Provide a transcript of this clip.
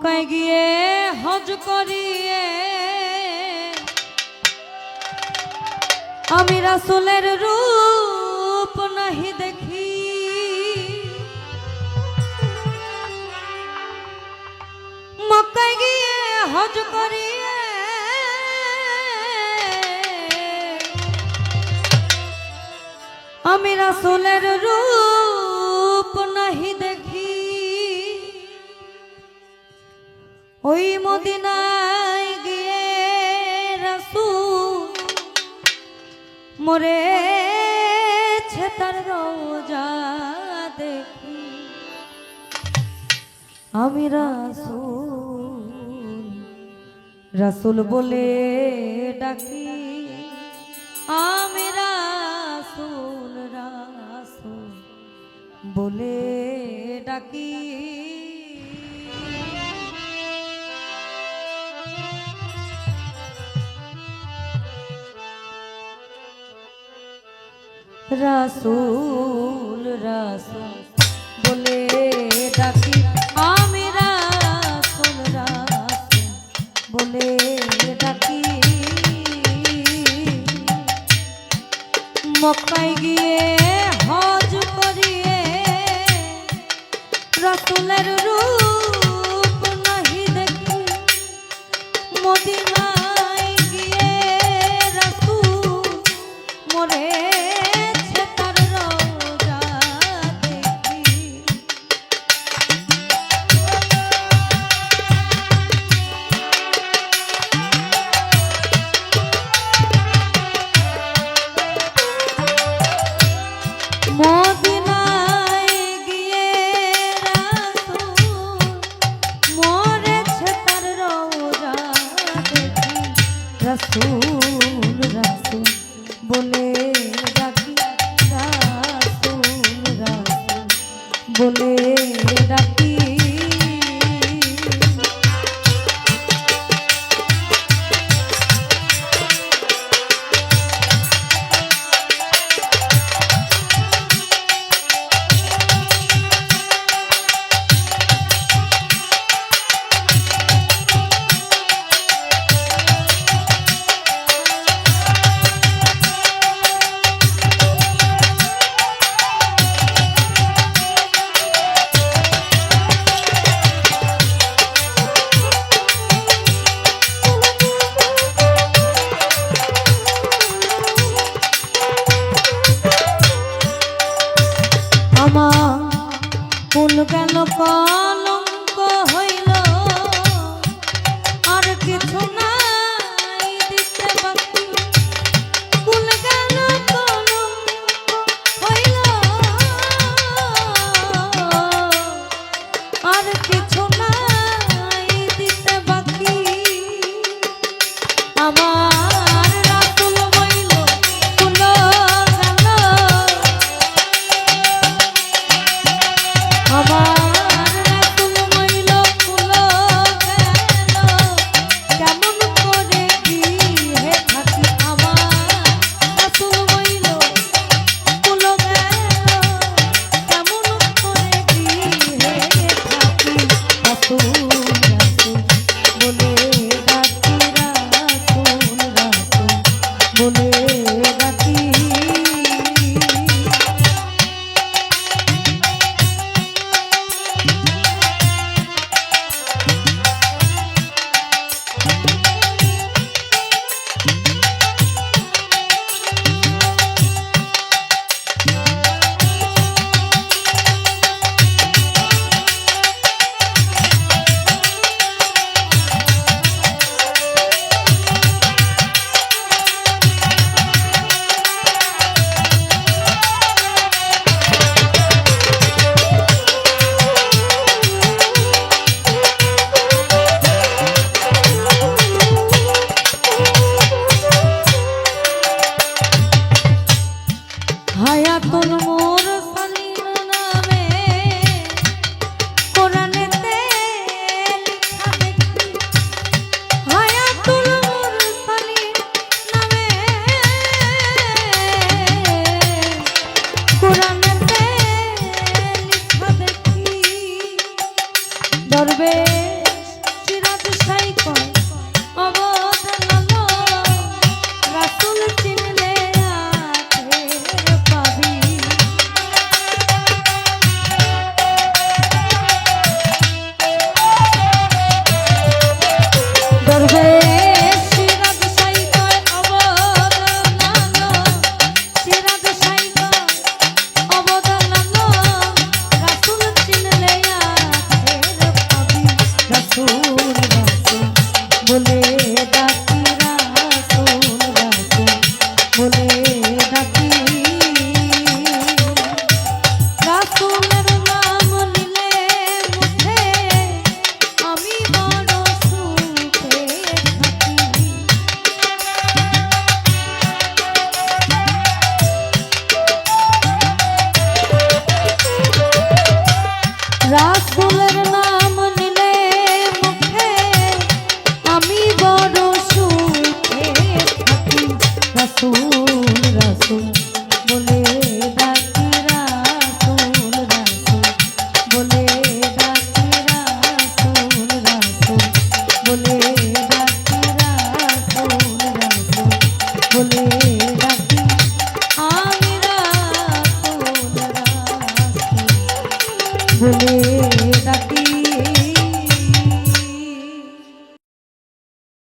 মক্কায় গিয়ে হজ করিয়ে আমি রাসূলের রূপ নাহি দেখি। মক্কায় গিয়ে হজ করিয়ে আমি রাসূলের রূপ নাহি দেখি। ওই মদিনায় গিয়ে রাসূল মরেছে তার রওজা দেখি। আমি রাসূল রাসূল বলে ডাকি। আমি রাসূল রাসূল বলে ডাকি। রাসূল রাসূল বলে ডাকি। আমি রাসূল রাসূল বলে ডাকি। মক্কায় গিয়ে হজ করিয়ে রাসূলের রূপ নাহি দেখি। মদিনায় গিয়ে রাসূল মরেছে তার রওজা দেখি। মদিনায় গিয়ে রাসূল মরেছে তার রওজা দেখি। রাসূল রাসূল বলে ডাকি। রাসূল রাসূল বলে ডাকি। আমার ফুল গেল কলঙ্ক হইল আর কিছু নাই দিতে বাকি। ফুল গেল কলঙ্ক হইল আর কিছু নাই দিতে বাকি। আমার রাসূল বইল ফুল গেল। আমার রাসূল রাসূল বলে ডাকি রাসূল রাসূল বলে ডাকি রাসূলের নাম নিলে মুখে আমি বড় সুখে থাকি রাসূলের নাম নিলে মুখে আমি বড় সুখে থাকি রাসূল রাসূল বলে ডাকি রাসূল রাসূল বলে ডাকি রাসূল রাসূল বলে ডাকি রাসূল রাসূল বলে ডাকি আমি রাসূল রাসূল বলে